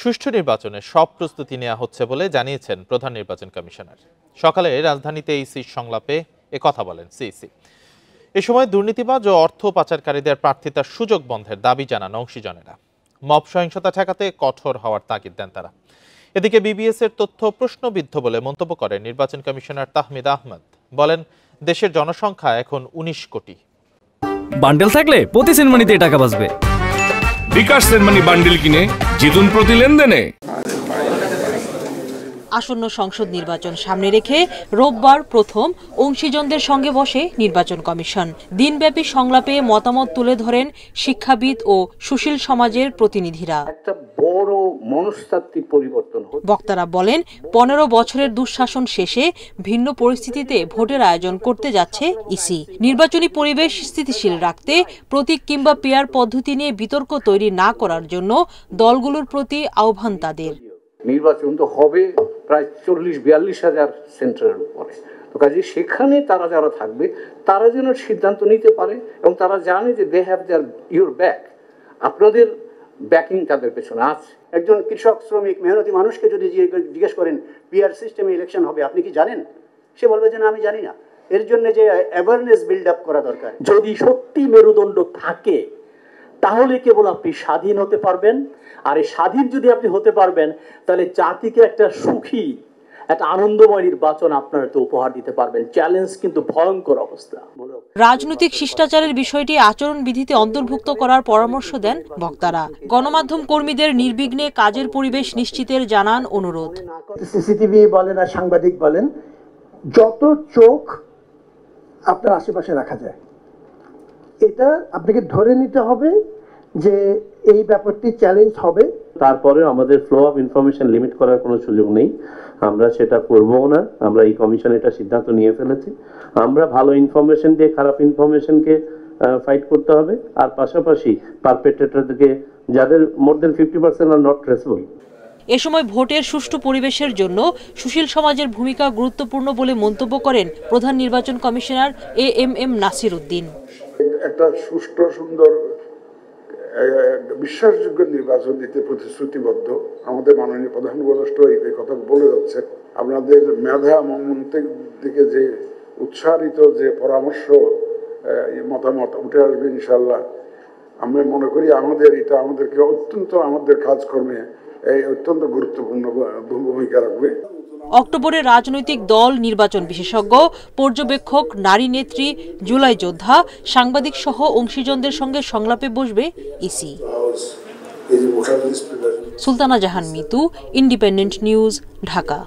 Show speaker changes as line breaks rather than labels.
সুষ্ঠু নির্বাচনে সব প্রস্তুতি নেওয়া হচ্ছে বলে জানিয়েছেন প্রধান নির্বাচন কমিশনার। সকালে রাজধানীতে ইসির সংলাপে একথা বলেন সিইসি। এ সময় দুর্নীতিবাজ ও অর্থ পাচারকারীদের প্রার্থিতার সুযোগ বন্ধের দাবি জানান অংশীজনেরা। মব সহিংসতা ঠেকাতে কঠোর হওয়ার তাগিদ দেন তারা। এদিকে বিবিএস এর তথ্য প্রশ্নবিদ্ধ বলে মন্তব্য করেন নির্বাচন কমিশনার তাহমিদ আহমেদ। বলেন, দেশের জনসংখ্যা এখন ১৯ কোটি।
বান্ডেল থাকলে প্রতি সেনমানিতে টাকা বাঁচবে।
বিকাশ সেনমানি বান্ডেল কিনে জিতুন প্রতি লেনদেনে।
আসন্ন সংসদ নির্বাচন সামনে রেখে রোববার প্রথম অংশীজনদের সঙ্গে বসে নির্বাচন কমিশন। দিনব্যাপী সংলাপে মতামত তুলে ধরেন শিক্ষাবিদ ও সুশীল সমাজের প্রতিনিধিরা।
একটা বড় মনস্তাত্ত্বিক পরিবর্তন।
বক্তারা বলেন, ১৫ বছরের দুঃশাসন শেষে ভিন্ন পরিস্থিতিতে ভোটের আয়োজন করতে যাচ্ছে ইসি। নির্বাচনী পরিবেশ স্থিতিশীল রাখতে প্রতীক কিংবা পেয়ার পদ্ধতি নিয়ে বিতর্ক তৈরি না করার জন্য দলগুলোর প্রতি আহ্বান তাদের।
নির্বাচন তো হবে প্রায় ৪০-৪২ হাজার সেন্টারের উপরে, তো কাজে সেখানে তারা যারা থাকবে তারা যেন সিদ্ধান্ত নিতে পারে এবং তারা জানে যে they have their your back, আপনাদের ব্যাকিং তাদের পেছনে আছে।
একজন কৃষক, শ্রমিক, মেহনতি মানুষকে যদি জিজ্ঞেস করেন পিআর সিস্টেমে ইলেকশন হবে, আপনি কি জানেন? সে বলবে যে না, আমি জানি না। এর জন্য যে অ্যাওয়ারনেস বিল্ড আপ করা দরকার।
যদি সত্যি মেরুদণ্ড থাকে তাহলে কেবল আপনি স্বাধীন হতে পারবেন। আর এই স্বাধীন যদি আপনি হতে পারবেন তাহলে জাতিকে একটা সুখী, একটা আনন্দময় নির্বাচন আপনারা তো উপহার দিতে পারবেন। চ্যালেঞ্জ কিন্তু ভয়ঙ্কর অবস্থা।
রাজনৈতিক শিষ্টাচারের বিষয়টি আচরণবিধিতে অন্তর্ভুক্ত করার পরামর্শ দেন বক্তারা। গণমাধ্যম কর্মীদের নির্বিঘ্নে কাজের পরিবেশ নিশ্চিতের জানান অনুরোধ।
সিসিটিভি বলেন আর সাংবাদিক বলেন, যত চোখ আপনার আশেপাশে রাখা যায়, এটা আপনাকে ধরে নিতে হবে যে এই ব্যাপারটি চ্যালেঞ্জ হবে।
তারপরে আমাদের ফ্লো অফ ইনফরমেশন লিমিট করার কোনো সুযোগ নেই, আমরা সেটা করবও না। আমরা এই কমিশন এটা সিদ্ধান্ত নিয়ে ফেলেছি। আমরা ভালো ইনফরমেশন দিয়ে খারাপ ইনফরমেশনকে ফাইট করতে হবে, আর পাশাপাশি পারপেট্রেটরদেরকে, যাদের মোর দেন 50% আর নট ট্রেসেবল।
এ সময় ভোটের সুষ্ঠু পরিবেশের জন্য সুশীল সমাজের ভূমিকা গুরুত্বপূর্ণ বলে মন্তব্য করেন প্রধান নির্বাচন কমিশনার এএমএম নাসির উদ্দিন।
একটা সুষ্ঠু, সুন্দর, বিশ্বাসযোগ্য নির্বাচন দিতে প্রতিশ্রুতিবদ্ধ আমাদের মাননীয় প্রধান উপদেষ্টা এই কথা বলে যাচ্ছে। আপনাদের মেধা মন্ত্রের দিকে যে উৎসাহিত যে পরামর্শ, মতামত উঠে আসবে ইনশাল্লাহ। আমরা মনে করি এটা আমাদেরকে অত্যন্ত, আমাদের কাজকর্মে অত্যন্ত গুরুত্বপূর্ণ ভূমিকা রাখবে।
অক্টোবরে রাজনৈতিক দল, নির্বাচন বিশেষজ্ঞ, পর্যবেক্ষক, নারী নেত্রী, জুলাই যোদ্ধা, সাংবাদিক সহ অংশীজনদের সঙ্গে সংলাপে বসবে ইসি। সুলতানা জাহান মিতু, ইন্ডিপেন্ডেন্ট নিউজ, ঢাকা।